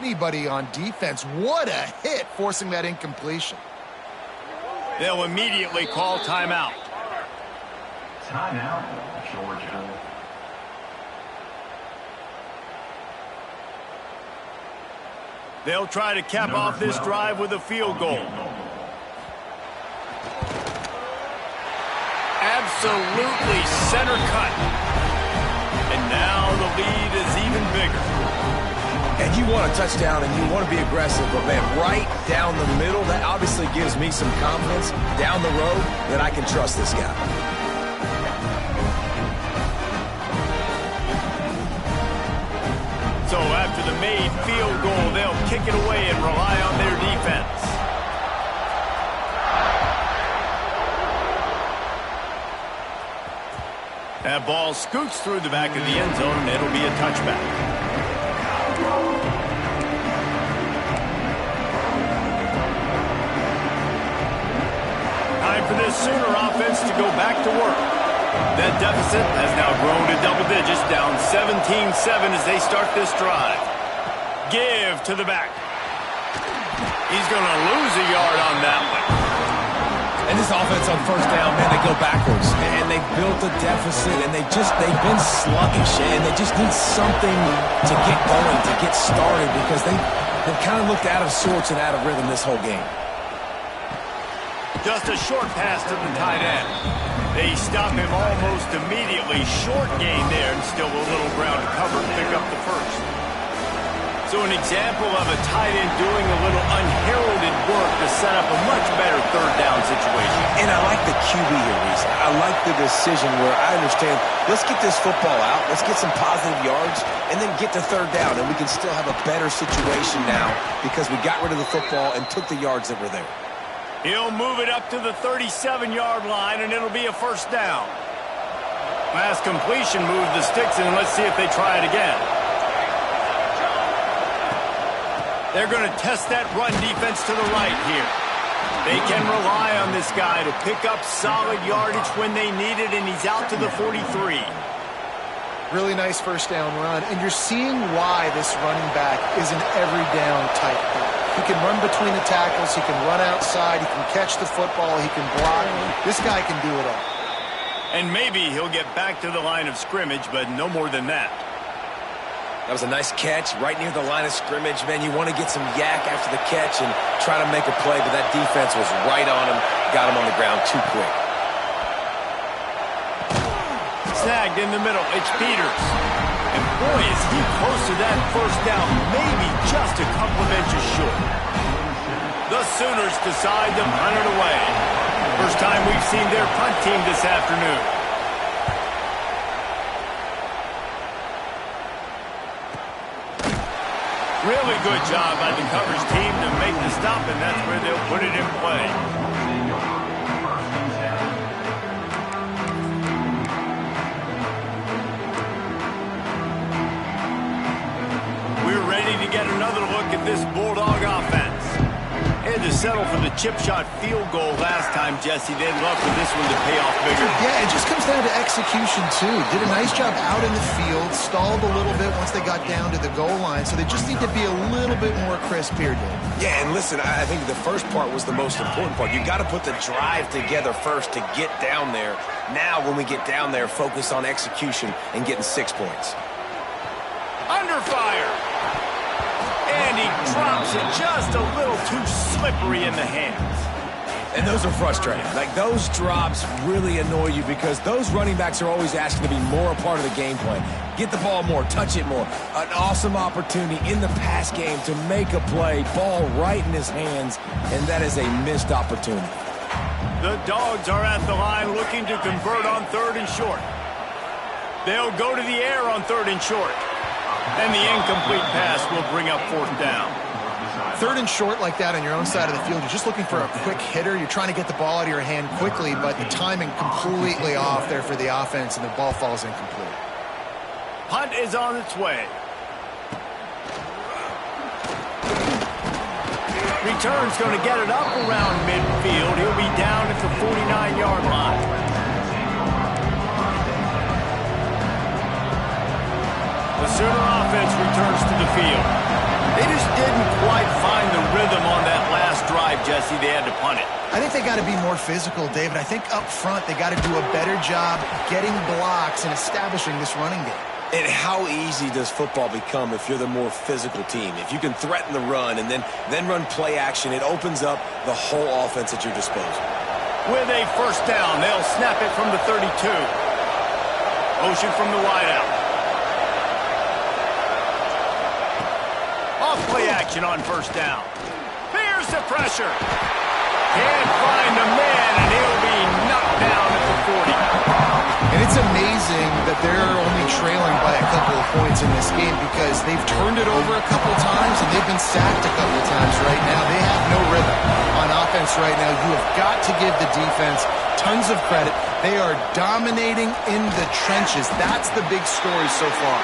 anybody on defense. What a hit, forcing that incompletion. They'll immediately call timeout. Timeout, Georgia. They'll try to cap off this drive with a field goal. Absolutely center cut. And now the lead is even bigger. And you want a touchdown and you want to be aggressive, but man, right down the middle, that obviously gives me some confidence down the road that I can trust this guy. So after the made field goal, they'll kick it away and rely on their defense. That ball scoots through the back of the end zone, and it'll be a touchback. Time for this Sooner offense to go back to work. That deficit has now grown to double digits, down 17-7 as they start this drive. Give to the back. He's going to lose a yard on that one. And this offense on first down, man, they go backwards. And they built a deficit, and they've been sluggish, and they just need something to get going, to get started, because they've kind of looked out of sorts and out of rhythm this whole game. Just a short pass to the tight end. They stop him almost immediately. Short gain there, and still a little ground to cover and pick up the first. So an example of a tight end doing a little unheralded work to set up a much better third down situation. And I like the QB here, Reese. I like the decision where I understand, let's get this football out, let's get some positive yards, and then get to third down, and we can still have a better situation now because we got rid of the football and took the yards that were there. He'll move it up to the 37-yard line, and it'll be a first down. Last completion moved the sticks, and let's see if they try it again. They're going to test that run defense to the right here. They can rely on this guy to pick up solid yardage when they need it, and he's out to the 43. Really nice first down run, and you're seeing why this running back is an every down type guy. He can run between the tackles, he can run outside, he can catch the football, he can block. This guy can do it all. And maybe he'll get back to the line of scrimmage, but no more than that. That was a nice catch right near the line of scrimmage. Man, you want to get some yak after the catch and try to make a play, but that defense was right on him, got him on the ground too quick. Snagged in the middle, it's Peters. And boy, is he close to that first down, maybe just a couple of inches short. The Sooners decide to punt it away. First time we've seen their punt team this afternoon. Really good job by the coverage team to make the stop, and that's where they'll put it in play. We're ready to get another look at this Bulldog offense. Had to settle for the chip shot field goal last time, Jesse. They'd love for this one to pay off bigger. Yeah, it just comes down to execution, too. Did a nice job out in the field, stalled a little bit once they got down to the goal line, so they just need to be a little bit more crisp here, Dave. Yeah, and listen, I think the first part was the most important part. You got to put the drive together first to get down there. Now, when we get down there, focus on execution and getting 6 points. Under fire. And he drops it just a little too slippery in the hands. And those are frustrating. Like, those drops really annoy you because those running backs are always asking to be more a part of the game plan. Get the ball more, touch it more. An awesome opportunity in the pass game to make a play, ball right in his hands, and that is a missed opportunity. The Dogs are at the line looking to convert on third and short. They'll go to the air on third and short. And the incomplete pass will bring up fourth down. Third and short like that on your own side of the field, you're just looking for a quick hitter. You're trying to get the ball out of your hand quickly, but the timing completely off there for the offense, and the ball falls incomplete. Punt is on its way. Return's going to get it up around midfield. He'll be down at the 49-yard line. The Sooner offense returns to the field. They just didn't quite find the rhythm on that last drive, Jesse. They had to punt it. I think they got to be more physical, David. I think up front they got to do a better job getting blocks and establishing this running game. And how easy does football become if you're the more physical team? If you can threaten the run and then run play action, it opens up the whole offense at your disposal. With a first down, they'll snap it from the 32. Motion from the wideout. Off play action on first down. Here's the pressure. Can't find the man, and he'll be knocked down at the 40. And it's amazing that they're only trailing by a couple of points in this game because they've turned it over a couple times and they've been sacked a couple times right now. They have no rhythm on offense right now. You have got to give the defense tons of credit. They are dominating in the trenches. That's the big story so far.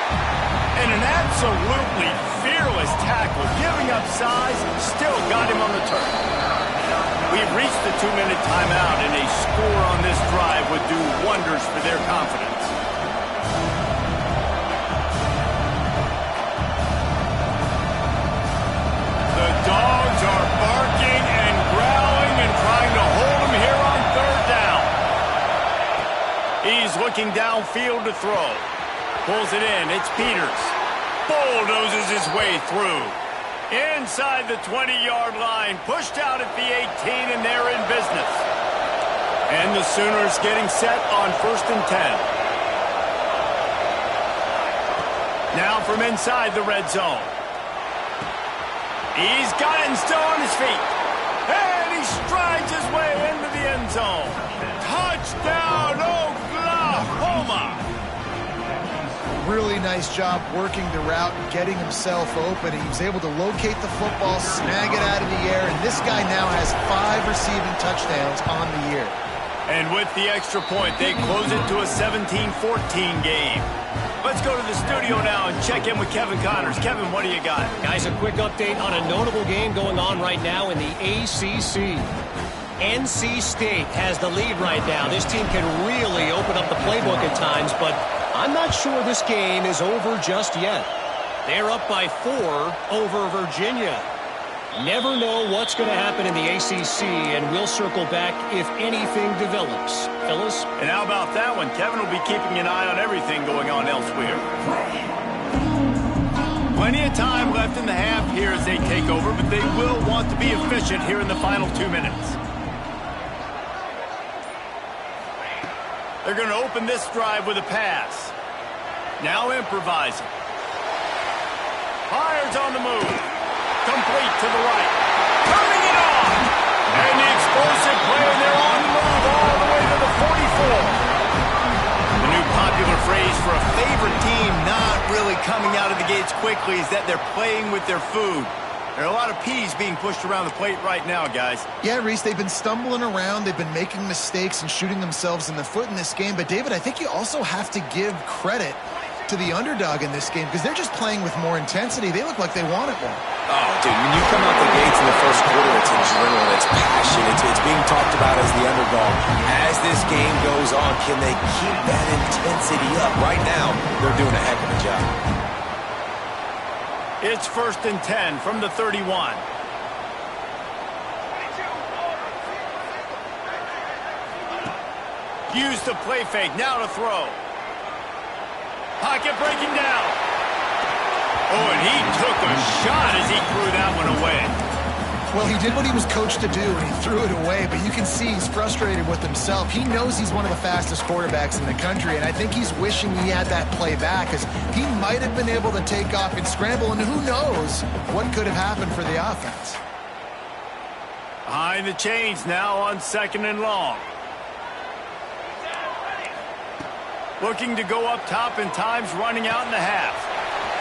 And an absolutely fearless tackle, giving up size, still got him on the turn. We've reached the 2-minute timeout, and a score on this drive would do wonders for their confidence. The Dogs are barking and growling and trying to hold him here on third down. He's looking downfield to throw. Pulls it in. It's Peters. Bulldozes his way through. Inside the 20-yard line, pushed out at the 18, and they're in business. And the Sooners getting set on 1st and 10. Now from inside the red zone. He's got it and still on his feet. And he strides his way into the end zone. Touchdown, Oklahoma! Really nice job working the route and getting himself open. He was able to locate the football, snag it out of the air, and this guy now has 5 receiving touchdowns on the year. And with the extra point, they close it to a 17-14 game. Let's go to the studio now and check in with Kevin Connors. Kevin, what do you got? Guys, a quick update on a notable game going on right now in the ACC. NC State has the lead right now. This team can really open up the playbook at times, but I'm not sure this game is over just yet. They're up by 4 over Virginia. Never know what's going to happen in the ACC, and we'll circle back if anything develops. Phyllis? And how about that one? Kevin will be keeping an eye on everything going on elsewhere. Plenty of time left in the half here as they take over, but they will want to be efficient here in the final 2 minutes. They're going to open this drive with a pass. Now improvising. Fires on the move. Complete to the right. Turning it on. And the explosive play, and they're on the move all the way to the 44. The new popular phrase for a favorite team not really coming out of the gates quickly is that they're playing with their food. There are a lot of peas being pushed around the plate right now, guys. Yeah, Reese, they've been stumbling around. They've been making mistakes and shooting themselves in the foot in this game. But, David, I think you also have to give credit to the underdog in this game because they're just playing with more intensity. They look like they want it more. Oh, dude, when you come out the gates in the first quarter, it's adrenaline, it's passion, it's being talked about as the underdog. As this game goes on, can they keep that intensity up? Right now, they're doing a heck of a job. It's 1st and 10 from the 31. Use the play fake, now to throw. Pocket breaking down. Oh, and he took a shot as he threw that one away. Well, he did what he was coached to do, and he threw it away, but you can see he's frustrated with himself. He knows he's one of the fastest quarterbacks in the country, and I think he's wishing he had that play back because he might have been able to take off and scramble, and who knows what could have happened for the offense. Behind the chains now on 2nd and long. Looking to go up top, and time's running out in the half.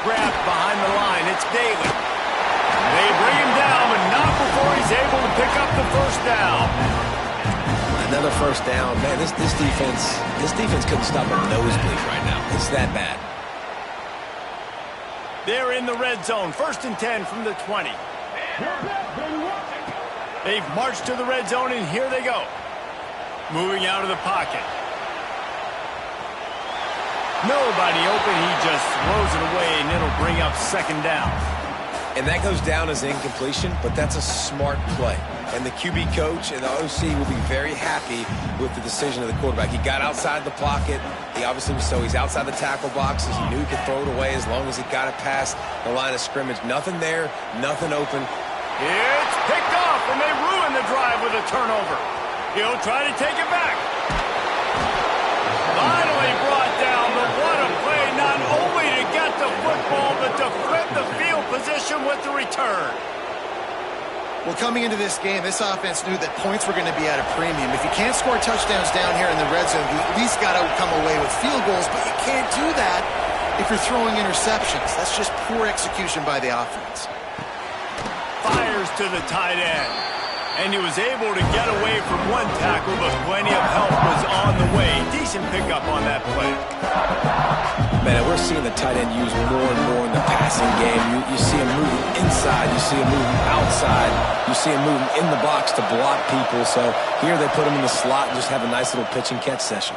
Grabbed behind the line. It's Daly. They bring him down, but not before he's able to pick up the first down. Another first down. Man, this defense couldn't stop a nosebleed right now. It's that bad. They're in the red zone. 1st and 10 from the 20. They've marched to the red zone, and here they go. Moving out of the pocket. Nobody open. He just throws it away, and it'll bring up 2nd down. And that goes down as incompletion, but that's a smart play. And the QB coach and the OC will be very happy with the decision of the quarterback. He got outside the pocket. He obviously was so he's outside the tackle boxes. He knew he could throw it away as long as he got it past the line of scrimmage. Nothing there, nothing open. It's picked off, and they ruin the drive with a turnover. He'll try to take it back. Finally brought down, but what a play, not only to get the football, but to flip the field position with the return. Well, coming into this game, this offense knew that points were going to be at a premium. If you can't score touchdowns down here in the red zone, you at least got to come away with field goals, but you can't do that if you're throwing interceptions. That's just poor execution by the offense. Fires to the tight end. And he was able to get away from one tackle, but plenty of help was on the way. Decent pickup on that play. Man, we're seeing the tight end used more and more in the passing game. You see him moving inside. You see him moving outside. You see him moving in the box to block people. So here they put him in the slot and just have a nice little pitch and catch session.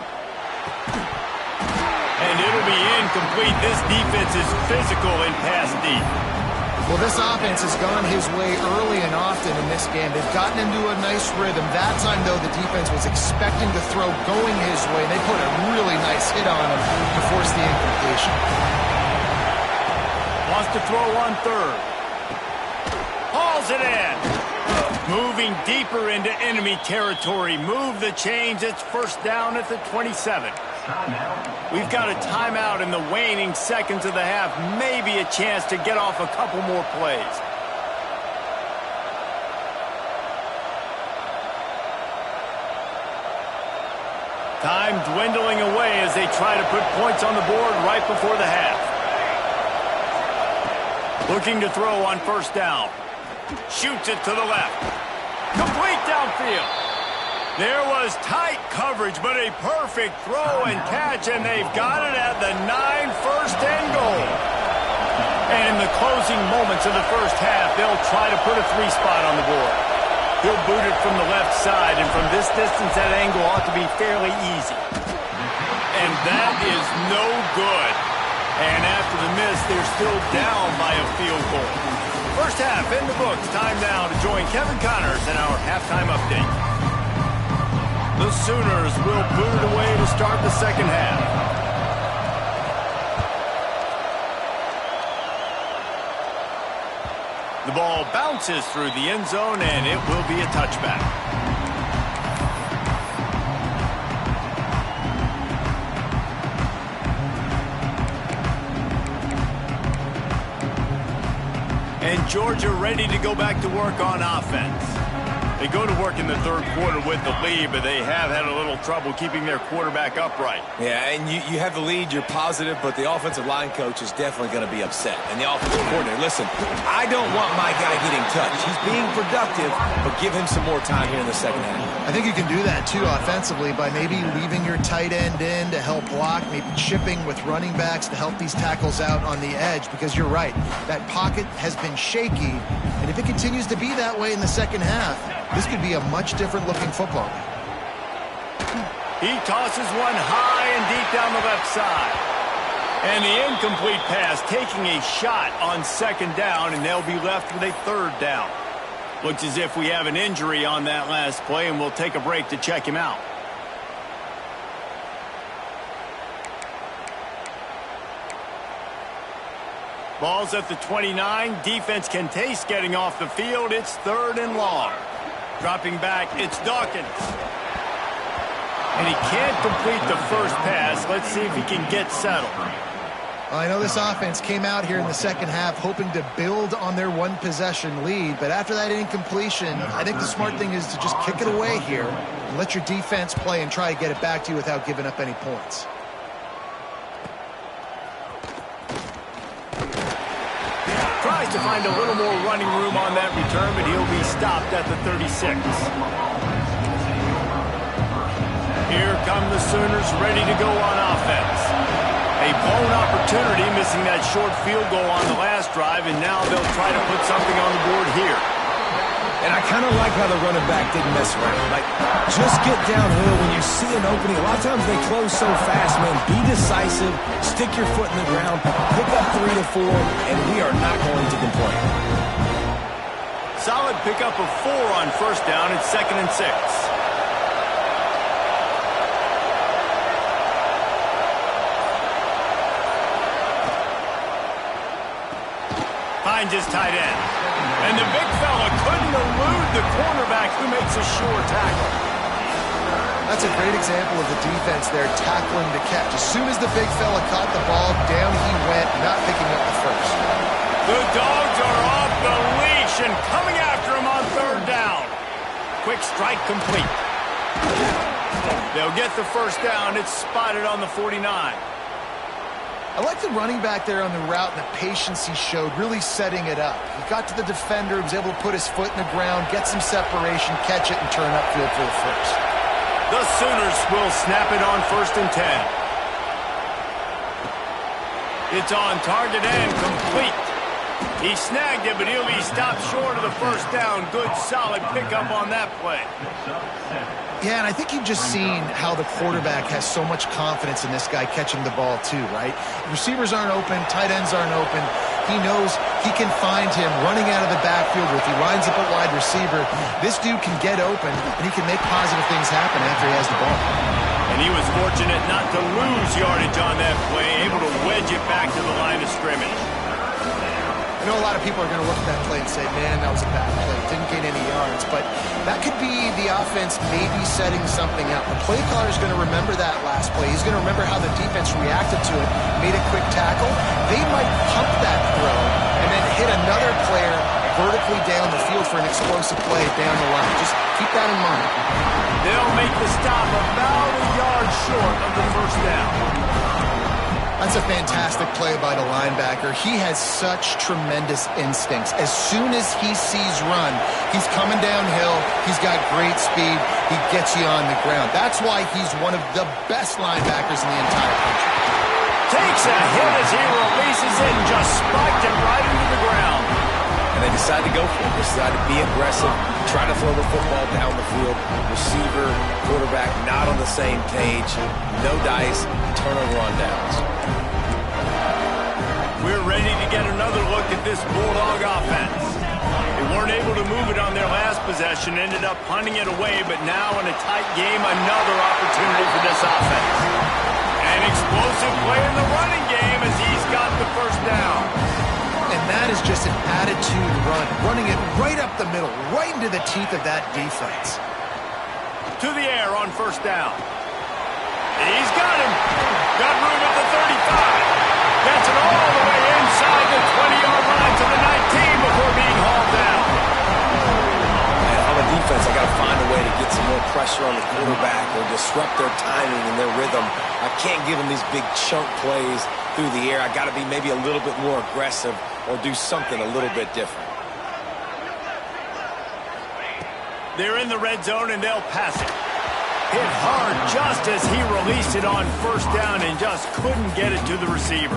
And it'll be incomplete. This defense is physical in pass deep. Well, this offense has gone his way early and often in this game. They've gotten into a nice rhythm. That time, though, the defense was expecting the throw going his way. They put a really nice hit on him to force the incompletion. Wants to throw on third. Hauls it in. Moving deeper into enemy territory. Move the chains. It's first down at the 27. We've got a timeout in the waning seconds of the half. Maybe a chance to get off a couple more plays. Time dwindling away as they try to put points on the board right before the half. Looking to throw on first down. Shoots it to the left. Complete downfield. There was tight coverage, but a perfect throw and catch, and they've got it at the 9, first and goal. And in the closing moments of the first half, they'll try to put a 3 spot on the board. He'll boot it from the left side, and from this distance, that angle ought to be fairly easy. And that is no good. And after the miss, they're still down by a field goal. First half in the books. Time now to join Kevin Connors in our halftime update. The Sooners will boot it away to start the second half. The ball bounces through the end zone, and it will be a touchback. And Georgia ready to go back to work on offense. They go to work in the third quarter with the lead, but they have had a little trouble keeping their quarterback upright. Yeah, and you have the lead, you're positive, but the offensive line coach is definitely going to be upset. And the offensive coordinator, listen, I don't want my guy getting touched. He's being productive, but give him some more time here in the second half. I think you can do that, too, offensively, by maybe leaving your tight end in to help block, maybe chipping with running backs to help these tackles out on the edge, because you're right, that pocket has been shaky, and if it continues to be that way in the second half, this could be a much different-looking football game. He tosses one high and deep down the left side. And the incomplete pass taking a shot on second down, and they'll be left with a third down. Looks as if we have an injury on that last play, and we'll take a break to check him out. Ball's at the 29. Defense can taste getting off the field. It's third and long. Dropping back, it's Dawkins. And he can't complete the first pass. Let's see if he can get settled. I know this offense came out here in the second half hoping to build on their one-possession lead, but after that incompletion, I think the smart thing is to just kick it away here and let your defense play and try to get it back to you without giving up any points. Tries to find a little more running room on that return, but he'll be stopped at the 36. Here come the Sooners ready to go on offense. A blown opportunity, missing that short field goal on the last drive, and now they'll try to put something on the board here. And I kind of like how the running back didn't mess around. Like, just get downhill when you see an opening. A lot of times they close so fast, man. Be decisive, stick your foot in the ground, pick up 3 to 4, and we are not going to complain. Solid pickup of 4 on first down. It's 2nd and 6. Finds his tight end. And the big fella couldn't elude the cornerback who makes a sure tackle. That's a great example of the defense there tackling the catch. As soon as the big fella caught the ball, down he went, not picking up the first. The Dogs are off the leash and coming after him on 3rd down. Quick strike complete. They'll get the first down. It's spotted on the 49. I like the running back there on the route and the patience he showed, really setting it up. He got to the defender, was able to put his foot in the ground, get some separation, catch it, and turn upfield for the first. The Sooners will snap it on 1st and 10. It's on target and complete. He snagged it, but he'll be stopped short of the first down. Good, solid pickup on that play. Yeah, and I think you've just seen how the quarterback has so much confidence in this guy catching the ball too, right? Receivers aren't open, tight ends aren't open. He knows he can find him running out of the backfield, or if he lines up a wide receiver, this dude can get open, and he can make positive things happen after he has the ball. And he was fortunate not to lose yardage on that play, able to wedge it back to the line of scrimmage. I know a lot of people are going to look at that play and say, man, that was a bad play. Didn't gain any yards. But that could be the offense maybe setting something up. The play caller is going to remember that last play. He's going to remember how the defense reacted to it, made a quick tackle. They might pump that throw and then hit another player vertically down the field for an explosive play down the line. Just keep that in mind. They'll make the stop about a yard short of the first down. That's a fantastic play by the linebacker. He has such tremendous instincts. As soon as he sees run, he's coming downhill. He's got great speed. He gets you on the ground. That's why he's one of the best linebackers in the entire country. Takes a hit as he releases it and just spiked it right into the ground. And they decide to go for it. They decide to be aggressive, try to throw the football down the field. Receiver, quarterback, not on the same page. No dice, turnover on downs. We're ready to get another look at this Bulldog offense. They weren't able to move it on their last possession, ended up punting it away, but now in a tight game, another opportunity for this offense. An explosive play in the running game as he's got the first down. And that is just an attitude run, running it right up the middle, right into the teeth of that defense. To the air on first down. He's got him. Got room at the 35. Gets it all the way inside the 20-yard line to the 19 before being hauled down. And on the defense, I got to find a way to get some more pressure on the quarterback or disrupt their timing and their rhythm. I can't give them these big chunk plays through the air. I got to be maybe a little bit more aggressive or do something a little bit different. They're in the red zone and they'll pass it. Hit hard just as he released it on first down and just couldn't get it to the receiver.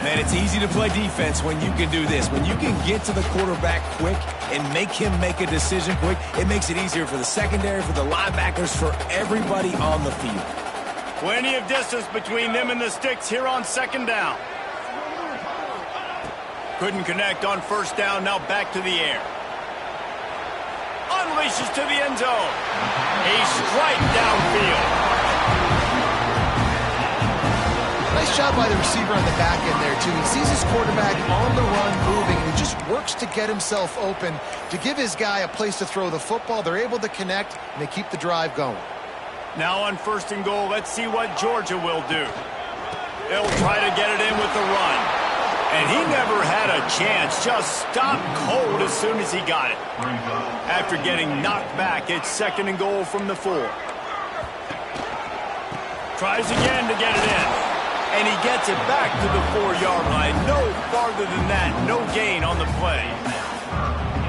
Man, it's easy to play defense when you can do this. When you can get to the quarterback quick and make him make a decision quick, it makes it easier for the secondary, for the linebackers, for everybody on the field. Plenty of distance between them and the sticks here on second down. Couldn't connect on first down, now back to the air. Unleashes to the end zone. A strike downfield. Nice job by the receiver on the back end there, too. He sees his quarterback on the run moving, and he just works to get himself open to give his guy a place to throw the football. They're able to connect, and they keep the drive going. Now on first and goal, let's see what Georgia will do. They'll try to get it in with the run. And he never had a chance, just stopped cold as soon as he got it. After getting knocked back, it's second and goal from the 4. Tries again to get it in. And he gets it back to the 4-yard line. No farther than that, no gain on the play.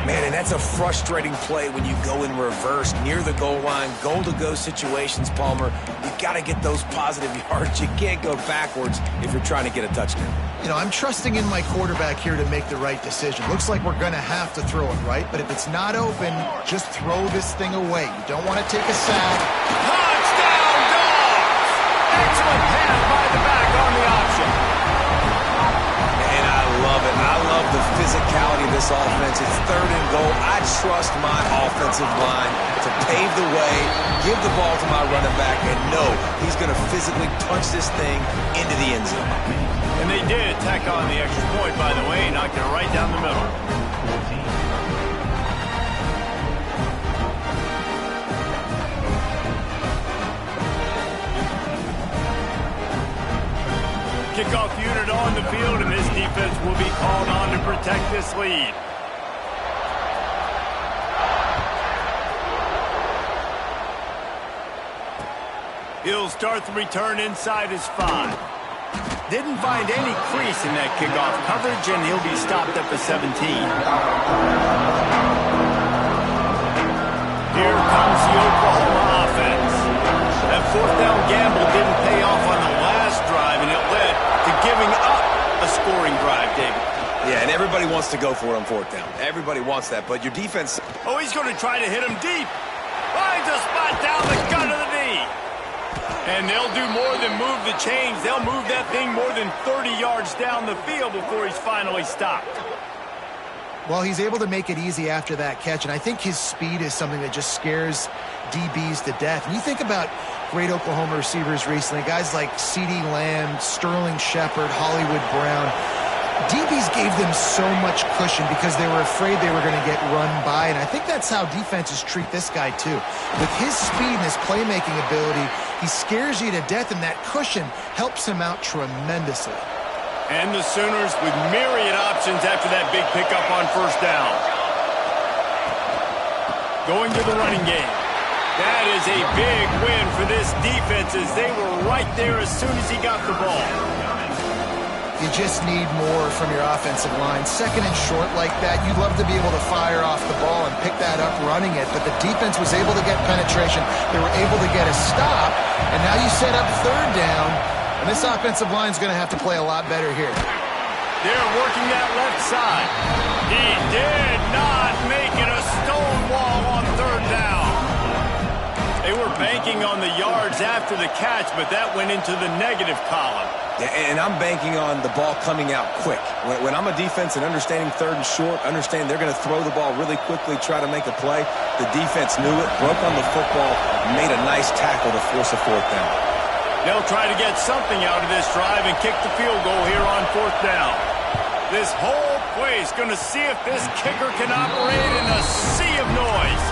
Man, and that's a frustrating play when you go in reverse near the goal line, goal-to-go situations, Palmer. You got to get those positive yards. You can't go backwards if you're trying to get a touchdown. You know, I'm trusting in my quarterback here to make the right decision. Looks like we're going to have to throw it, right? But if it's not open, just throw this thing away. You don't want to take a sack. Touchdown, Dogs! Excellent pass by the back on the option. And I love it. I love the physicality of this offense. It's 3rd and goal. I trust my offensive line to pave the way, give the ball to my running back, and know he's going to physically punch this thing into the end zone. And they did tack on the extra point, by the way, knocked it right down the middle. Kickoff unit on the field, and this defense will be called on to protect this lead. He'll start the return inside his 5. Didn't find any crease in that kickoff coverage, and he'll be stopped at the 17. Here comes the Oklahoma offense. That 4th down gamble didn't pay off on the last drive, and it led to giving up a scoring drive, David. Yeah, and everybody wants to go for it on 4th down. Everybody wants that, but your defense... Oh, he's going to try to hit him deep. Finds a spot down the gut of the knee. And they'll do more than move the chains. They'll move that thing more than 30 yards down the field before he's finally stopped. Well, he's able to make it easy after that catch, and I think his speed is something that just scares DBs to death. And you think about great Oklahoma receivers recently, guys like CeeDee Lamb, Sterling Shepard, Hollywood Brown. DBs gave them so much cushion because they were afraid they were going to get run by, and I think that's how defenses treat this guy too. With his speed and his playmaking ability, he scares you to death, and that cushion helps him out tremendously. And the Sooners with myriad options after that big pickup on 1st down. Going to the running game. That is a big win for this defense as they were right there as soon as he got the ball. You just need more from your offensive line. 2nd and short like that, you'd love to be able to fire off the ball and pick that up running it, but the defense was able to get penetration. They were able to get a stop, and now you set up 3rd down, and this offensive line is going to have to play a lot better here. They're working that left side. He did not make it a stone wall on 3rd down. They were banking on the yards after the catch, but that went into the negative column. Yeah, and I'm banking on the ball coming out quick. When I'm a defense and understanding 3rd and short, understand they're going to throw the ball really quickly, try to make a play. The defense knew it, broke on the football, made a nice tackle to force a 4th down. They'll try to get something out of this drive and kick the field goal here on 4th down. This whole place going to see if this kicker can operate in a sea of noise.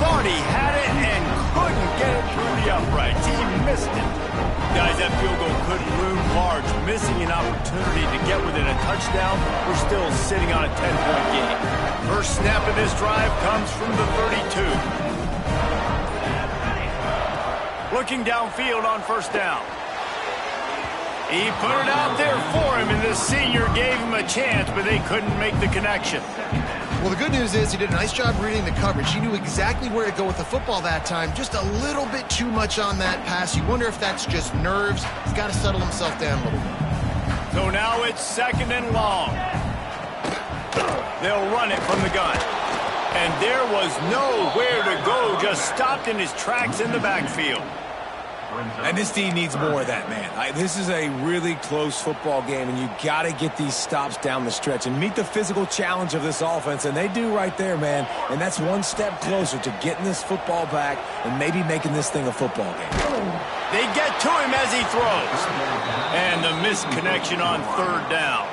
Thought he had it and couldn't get it through the uprights. He missed it. Guys, that field goal could loom large. Missing an opportunity to get within a touchdown. We're still sitting on a 10-point game. First snap of this drive comes from the 32. Looking downfield on 1st down. He put it out there for him, and the senior gave him a chance, but they couldn't make the connection. Well, the good news is he did a nice job reading the coverage. He knew exactly where to go with the football that time. Just a little bit too much on that pass. You wonder if that's just nerves. He's got to settle himself down a little bit. So now it's 2nd and long. They'll run it from the gun. And there was nowhere to go, just stopped in his tracks in the backfield. And this team needs more of that, man. This is a really close football game, and you got to get these stops down the stretch and meet the physical challenge of this offense, and they do right there, man. And that's one step closer to getting this football back and maybe making this thing a football game. They get to him as he throws. And the missed connection on 3rd down.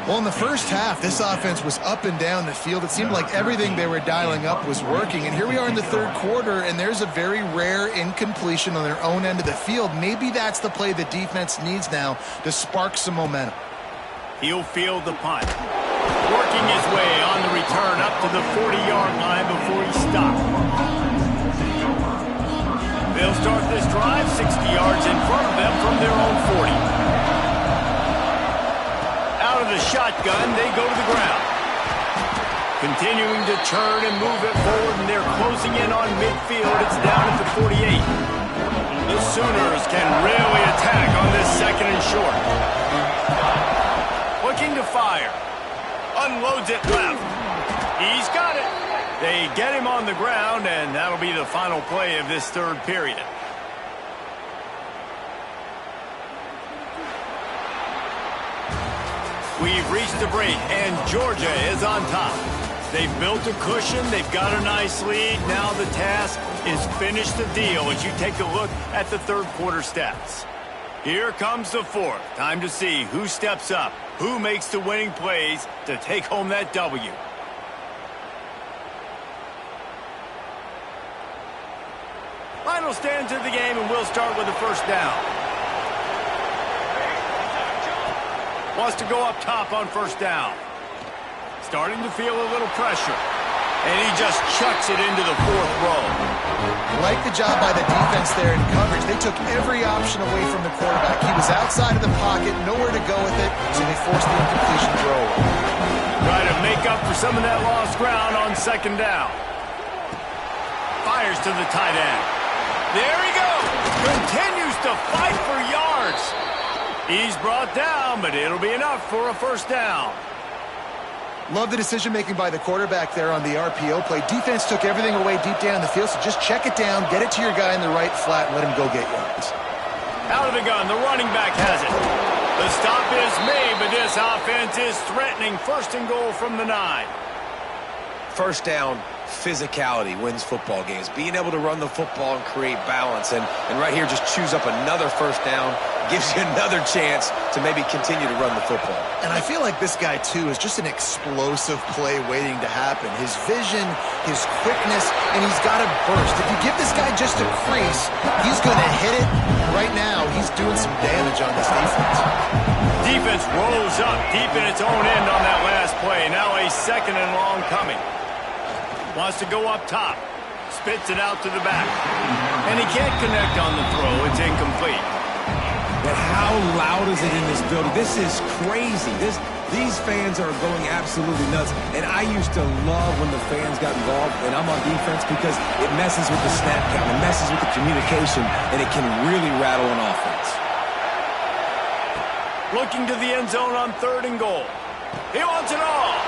Well, in the first half, this offense was up and down the field. It seemed like everything they were dialing up was working. And here we are in the 3rd quarter, and there's a very rare incompletion on their own end of the field. Maybe that's the play the defense needs now to spark some momentum. He'll field the punt. Working his way on the return up to the 40-yard line before he stopped. They'll start this drive 60 yards in front of them from their own 40. Out of the shotgun, they go to the ground. Continuing to turn and move it forward, and they're closing in on midfield. It's down at the 48. The Sooners can really attack on this second and short. Looking to fire. Unloads it left. He's got it. They get him on the ground, and that'll be the final play of this third period. We've reached the break, and Georgia is on top. They've built a cushion. They've got a nice lead. Now the task is finish the deal as you take a look at the third quarter stats. Here comes the fourth. Time to see who steps up, who makes the winning plays to take home that W. Final stands of the game, and we'll start with the first down. Wants to go up top on first down. Starting to feel a little pressure. And he just chucks it into the fourth row. Like the job by the defense there in coverage. They took every option away from the quarterback. He was outside of the pocket, nowhere to go with it, so they forced the incompletion throw. Try to make up for some of that lost ground on second down. Fires to the tight end. There he goes. Continues to fight for yards. He's brought down, but it'll be enough for a first down. Love the decision-making by the quarterback there on the RPO play. Defense took everything away deep down the field, so just check it down, get it to your guy in the right flat, and let him go get yards. Out of the gun, the running back has it. The stop is made, but this offense is threatening. First and goal from the 9. First down, physicality wins football games. Being able to run the football and create balance. And right here, just choose up another first down. Gives you another chance to maybe continue to run the football. And I feel like this guy, too, is just an explosive play waiting to happen. His vision, his quickness, and he's got a burst. If you give this guy just a crease, he's going to hit it. Right now, he's doing some damage on this defense. Defense rolls up deep in its own end on that last play. Now a second and long coming. Wants to go up top. Spits it out to the back. And he can't connect on the throw. It's incomplete. But how loud is it in this building? This is crazy. These fans are going absolutely nuts. And I used to love when the fans got involved, and I'm on defense, because it messes with the snap count, it messes with the communication, and it can really rattle an offense. Looking to the end zone on third and goal. He wants it all.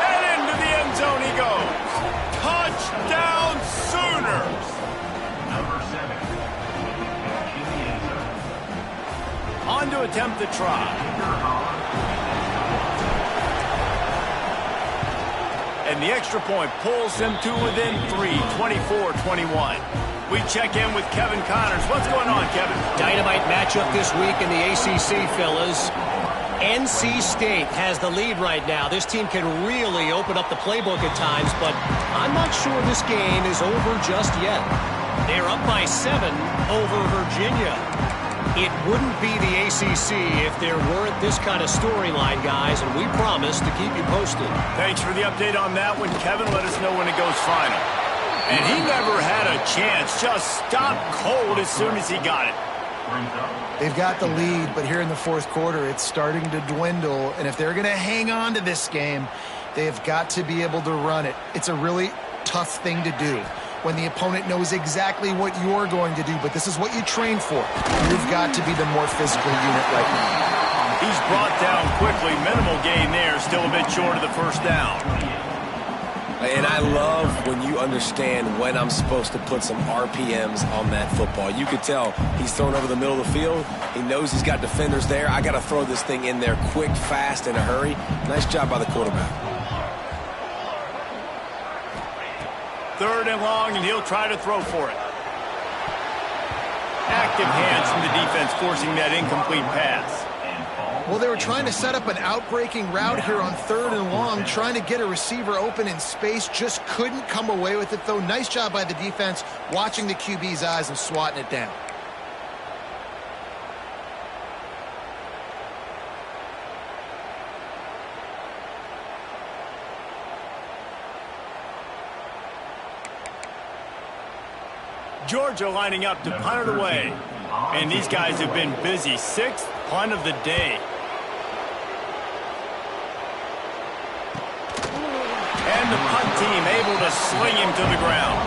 And into the end zone he goes. Touchdown Sooners! Number 7. On to attempt the try. And the extra point pulls them to within 3, 24-21. We check in with Kevin Connors. What's going on, Kevin? Dynamite matchup this week in the ACC, fellas. NC State has the lead right now. This team can really open up the playbook at times, but I'm not sure this game is over just yet. They're up by 7 over Virginia. It wouldn't be the ACC if there weren't this kind of storyline, guys, and we promise to keep you posted. Thanks for the update on that one, Kevin. Let us know when it goes final. And he never had a chance. Just stopped cold as soon as he got it. They've got the lead, but here in the fourth quarter, it's starting to dwindle. And if they're going to hang on to this game, they have got to be able to run it. It's a really tough thing to do when the opponent knows exactly what you're going to do, but this is what you train for. You've got to be the more physical unit right now. He's brought down quickly. Minimal gain there, still a bit short of the first down. And I love when you understand when I'm supposed to put some RPMs on that football. You could tell he's thrown over the middle of the field. He knows he's got defenders there. I got to throw this thing in there quick, fast, in a hurry. Nice job by the quarterback. Third and long, and he'll try to throw for it. Active hands from the defense forcing that incomplete pass. Well, they were trying to set up an outbreaking route here on third and long, trying to get a receiver open in space. Just couldn't come away with it, though. Nice job by the defense, watching the QB's eyes and swatting it down. Georgia lining up to punt it away. And these guys have been busy. 6th punt of the day. And the punt team able to sling him to the ground.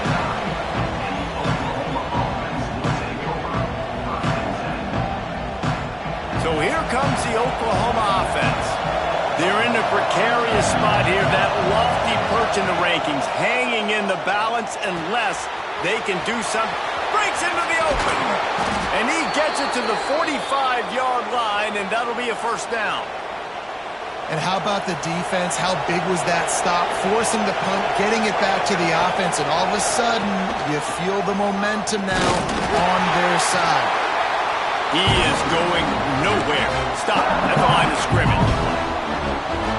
So here comes the Oklahoma offense. They're in a precarious spot here, that lofty perch in the rankings, hanging in the balance unless they can do something. Breaks into the open, and he gets it to the 45-yard line, and that'll be a first down. And how about the defense? How big was that stop? Forcing the punt, getting it back to the offense, and all of a sudden, you feel the momentum now on their side. He is going nowhere. Stop at the line of scrimmage.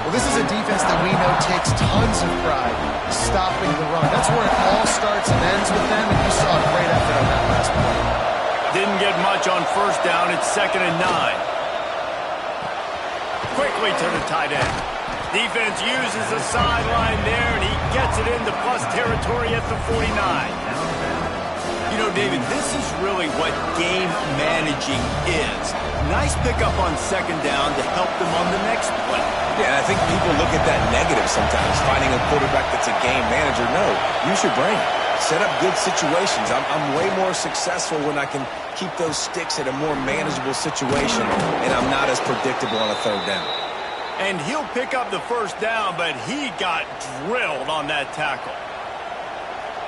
Well, this is a defense that we know takes tons of pride stopping the run. That's where it all starts and ends with them, and you saw a great effort on that last play. Didn't get much on first down. It's 2nd and 9. Quickly to the tight end. Defense uses the sideline there, and he gets it into plus territory at the 49. You know, David, this is really what game managing is. Nice pickup on 2nd down to help them on the next play. Yeah, I think people look at that negative sometimes, finding a quarterback that's a game manager. No, use your brain. Set up good situations. I'm way more successful when I can keep those sticks at a more manageable situation, and I'm not as predictable on a 3rd down. And he'll pick up the first down, but he got drilled on that tackle.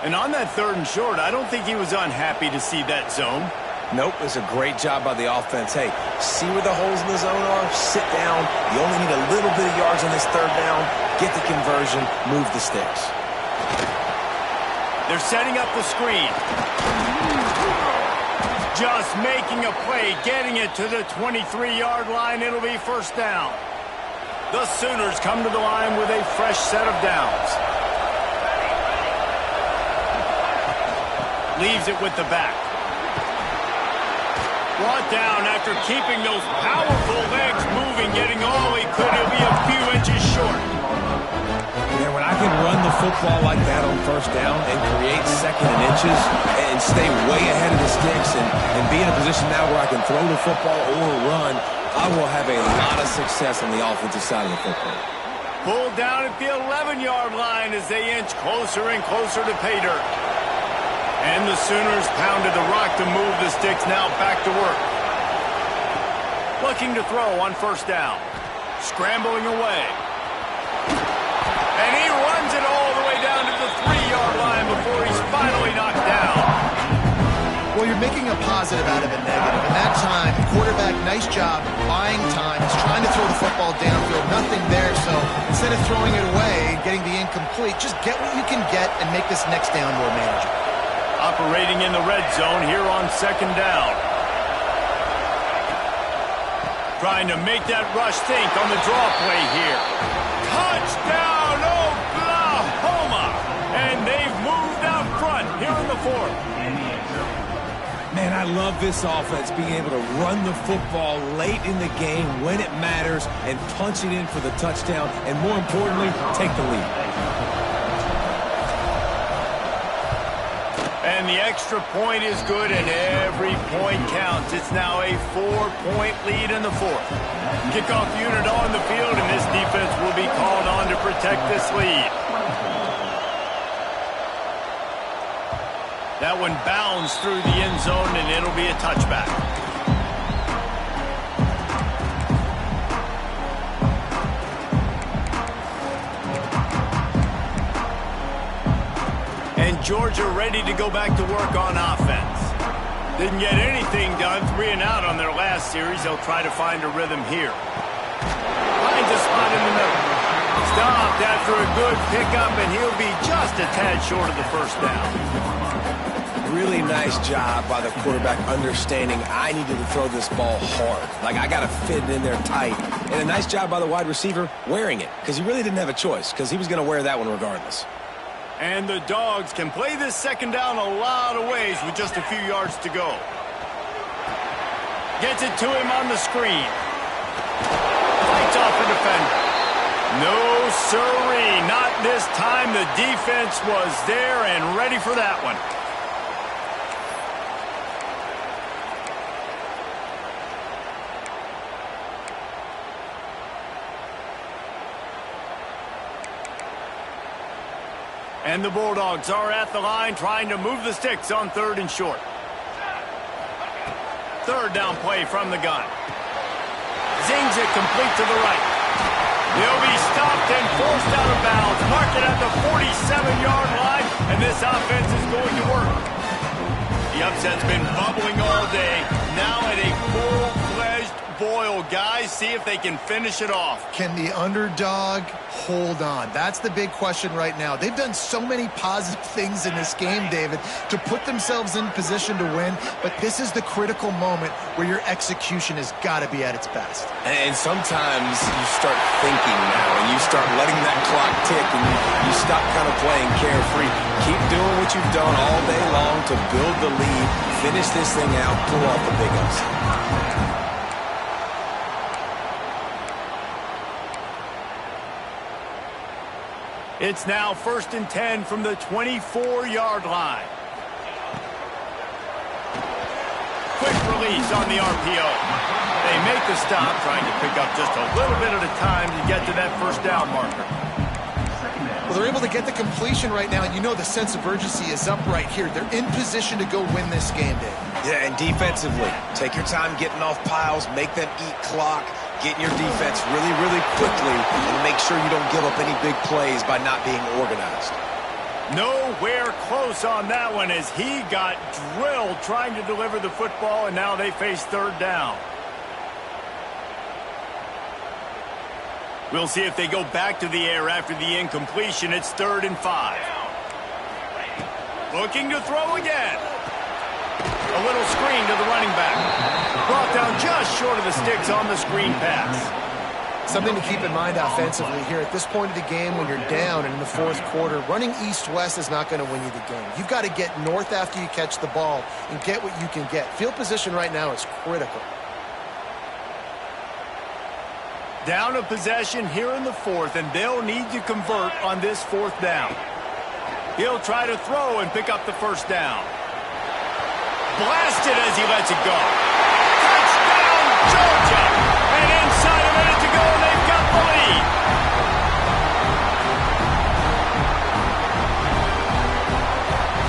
And on that 3rd and short, I don't think he was unhappy to see that zone. Nope, it's a great job by the offense. Hey, see where the holes in the zone are? Sit down. You only need a little bit of yards on this 3rd down. Get the conversion. Move the sticks. They're setting up the screen. Just making a play, getting it to the 23-yard line. It'll be first down. The Sooners come to the line with a fresh set of downs. Leaves it with the back. Brought down after keeping those powerful legs moving, getting all he could. He'll be a few inches short. Yeah, when I can run the football like that on first down and create 2nd and inches and stay way ahead of the sticks and be in a position now where I can throw the football or run, I will have a lot of success on the offensive side of the football. Pulled down at the 11-yard line as they inch closer and closer to pay dirt. And the Sooners pounded the rock to move the sticks, now back to work. Looking to throw on first down. Scrambling away. And he runs it all the way down to the 3-yard line before he's finally knocked down. Well, you're making a positive out of a negative. And that time, quarterback, nice job buying time. He's trying to throw the football downfield. Nothing there, so instead of throwing it away and getting the incomplete, just get what you can get and make this next down more manageable. Operating in the red zone here on 2nd down. Trying to make that rush think on the draw play here. Touchdown, Oklahoma! And they've moved out front here in the 4th. Man, I love this offense, being able to run the football late in the game when it matters and punch it in for the touchdown, and more importantly, take the lead. And the extra point is good, and every point counts. It's now a 4-point lead in the 4th. Kickoff unit on the field, and this defense will be called on to protect this lead. That one bounds through the end zone, and it'll be a touchback. And Georgia ready to go back to work on offense. Didn't get anything done, 3 and out on their last series. They'll try to find a rhythm here. Finds a spot in the middle. Stopped after a good pickup, and he'll be just a tad short of the first down. Really nice job by the quarterback understanding I needed to throw this ball hard. Like, I got to fit it in there tight. And a nice job by the wide receiver wearing it, because he really didn't have a choice, because he was going to wear that one regardless. And the Dogs can play this 2nd down a lot of ways with just a few yards to go. Gets it to him on the screen. Fights off a defender. No, sirree, not this time. The defense was there and ready for that one. And the Bulldogs are at the line trying to move the sticks on 3rd and short. 3rd down play from the gun. Zings it complete to the right. He'll be stopped and forced out of bounds. Mark it at the 47-yard line, and this offense is going to work. The upset's been bubbling all day. Now at a full-fledged boil. Guys, see if they can finish it off. Can the underdog hold on? That's the big question right now. They've done so many positive things in this game, David, to put themselves in position to win, but this is the critical moment where your execution has got to be at its best. And sometimes you start thinking now, and you start letting that clock tick, and you stop kind of playing carefree. Keep doing what you've done all day long to build the lead, finish this thing out, pull off the big upset. It's now 1st and 10 from the 24-yard line. Quick release on the RPO. They make the stop, trying to pick up just a little bit at a time to get to that first down marker. Well, they're able to get the completion right now, and you know the sense of urgency is up right here. They're in position to go win this game, Dave. Yeah, and defensively, take your time getting off piles, make them eat clock, get in your defense really, really quickly, and make sure you don't give up any big plays by not being organized. Nowhere close on that one as he got drilled trying to deliver the football, and now they face third down. We'll see if they go back to the air after the incompletion. It's 3rd and 5. Looking to throw again. A little screen to the running back. Brought down just short of the sticks on the screen pass. Something to keep in mind offensively here at this point of the game when you're down and in the fourth quarter, running east-west is not going to win you the game. You've got to get north after you catch the ball and get what you can get. Field position right now is critical. Down a possession here in the fourth, and they'll need to convert on this fourth down. He'll try to throw and pick up the first down. Blasted as he lets it go. Touchdown, Georgia! And inside a minute to go, and they've got the lead.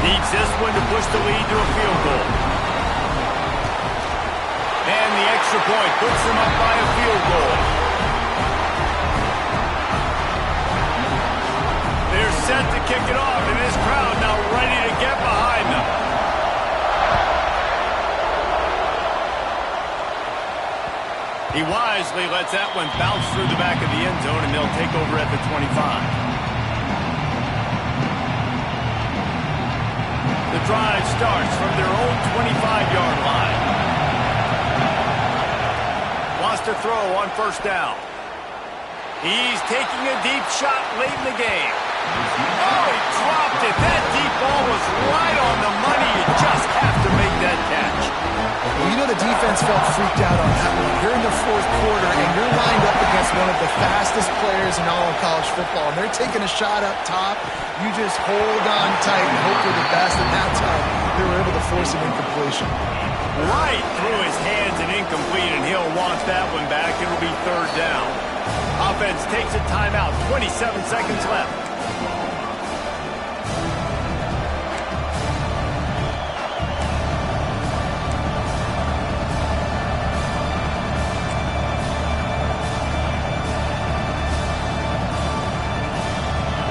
Needs this one to push the lead to a field goal. And the extra point puts them up by a field goal. They're set to kick it off, and this crowd now ready to get behind them. He wisely lets that one bounce through the back of the end zone, and they'll take over at the 25. The drive starts from their own 25-yard line. Wants to throw on first down. He's taking a deep shot late in the game. Oh, he dropped it. That deep ball was right on the money. You just have to make that catch. Well, you know the defense felt freaked out on that one. You're in the fourth quarter, and you're lined up against one of the fastest players in all of college football, and they're taking a shot up top. You just hold on tight and hope for the best, and that time they were able to force an incompletion. Right through his hands and incomplete, and he'll want that one back. It'll be third down. Offense takes a timeout. 27 seconds left.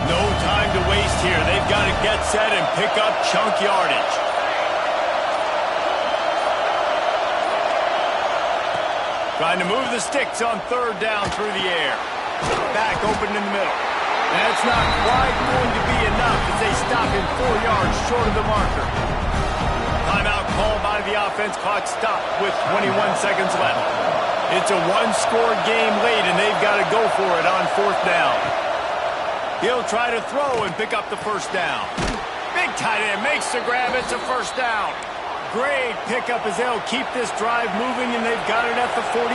No time to waste here. They've got to get set and pick up chunk yardage. Trying to move the sticks on third down through the air. Back open in the middle. That's not quite going to be enough as they stop him 4 yards short of the marker. Timeout called by the offense. Clock stopped with 21 seconds left. It's a one-score game late, and they've got to go for it on fourth down. He'll try to throw and pick up the first down. Big tight end makes the grab. It's a first down. Great pickup as they'll keep this drive moving, and they've got it at the 45.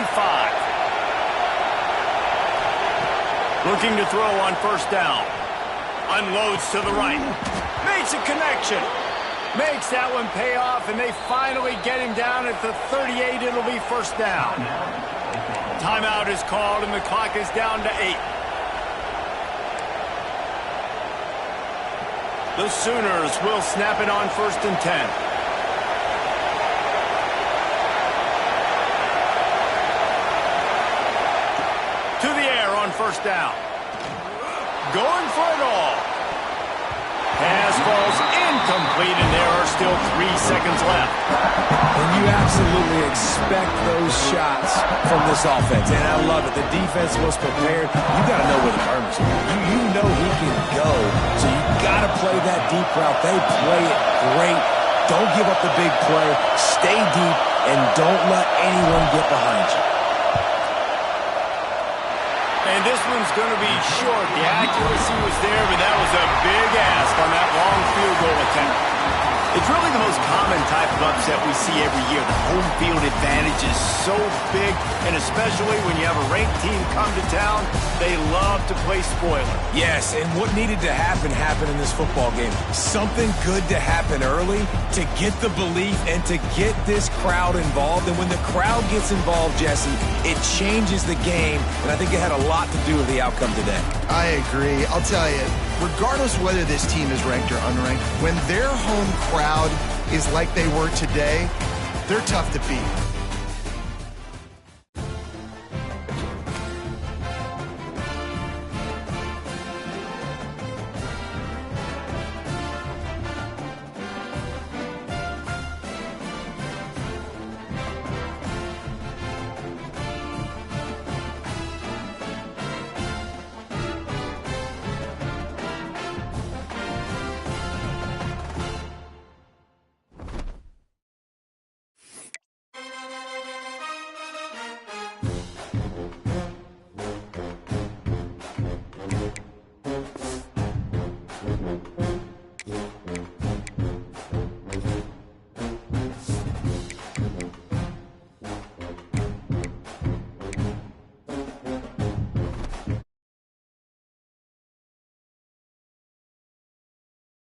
Looking to throw on first down. Unloads to the right. Makes a connection. Makes that one pay off, and they finally get him down at the 38. It'll be first down. Timeout is called, and the clock is down to 8. The Sooners will snap it on 1st and 10. first down. Going for it all. Pass falls incomplete, and there are still 3 seconds left. And you absolutely expect those shots from this offense, and I love it. The defense was prepared. You got to know where the burners are. You know he can go, so you got to play that deep route. They play it great. Don't give up the big play. Stay deep, and don't let anyone get behind you. And this one's going to be short. The accuracy was there, but that was a big ask on that long field goal attempt. It's really the most common type of upset we see every year. The home field advantage is so big, and especially when you have a ranked team come to town, they love to play spoiler. Yes, and what needed to happen happened in this football game. Something good to happen early to get the belief and to get this crowd involved. And when the crowd gets involved, Jesse, it changes the game, and I think it had a lot to do with the outcome today. I agree. I'll tell you, regardless whether this team is ranked or unranked, when their home crowd is like they were today, they're tough to beat.